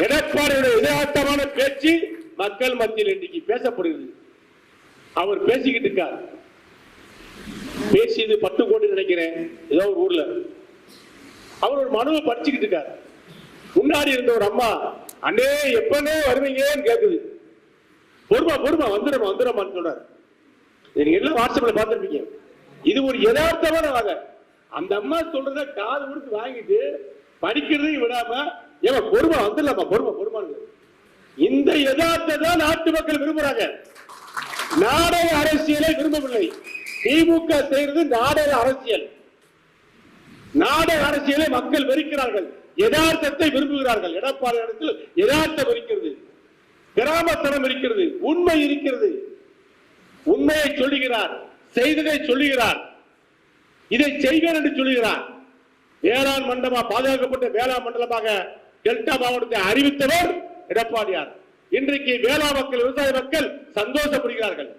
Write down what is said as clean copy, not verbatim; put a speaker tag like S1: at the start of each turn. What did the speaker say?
S1: எடப்பாடியுடைய யதார்த்தமான பேச்சு மக்கள் மத்தியில் இன்றைக்கு பேசப்படுகிறது. அவர் பேசிக்கிட்டு இருக்கார். பேசியது 10 கோடி நினைக்கிறேன், ஏதோ ஒரு ஊர்ல. அவர் ஒரு மனுவை படிச்சுக்கிட்டு இருக்கார். முன்னாடி இருந்த ஒரு அம்மா, அண்ணே எப்பனே வருவீங்கன்னு கேக்குது. பொறுமா பொறுமா வந்துடுமான்னு சொல்றாரு. நீங்க எல்லாம் வாட்ஸ்அப்ல பார்த்திருப்பீங்க. இது ஒரு யதார்த்தமான வாங்க. அந்த அம்மா சொல்றத காது கொடுத்து வாங்கிட்டு படிக்கிறதையும் விடாம ஏன் பொறுமா வந்துடலாமா பொறுமான்னு. இந்த யதார்த்தத்தை நாட்டு மக்கள் விரும்புறாங்க. நாடக அரசியலை விரும்பவில்லை. திமுக செய்யறது நாடக அரசியல். நாடக அரசியலை மக்கள் வெறுக்கிறார்கள். யதார்த்தத்தை விரும்புகிறார்கள். எடப்பாடி இடத்தில் யதார்த்தம் இருக்கிறது, கிராமத்தனம் இருக்கிறது, உண்மை இருக்கிறது. உண்மையை சொல்லுகிறார், செய்ததை சொல்லுகிறார், இதை செய்வேன் என்று சொல்லுகிறார். வேளாண் மண்டலமாக பாதுகாக்கப்பட்ட வேளாண் மண்டலமாக டெல்டா மாவட்டத்தை அறிவித்தவர் எடப்பாடியார். இன்றைக்கு வேளாண் மக்கள், விவசாய மக்கள் சந்தோஷப்படுகிறார்கள்.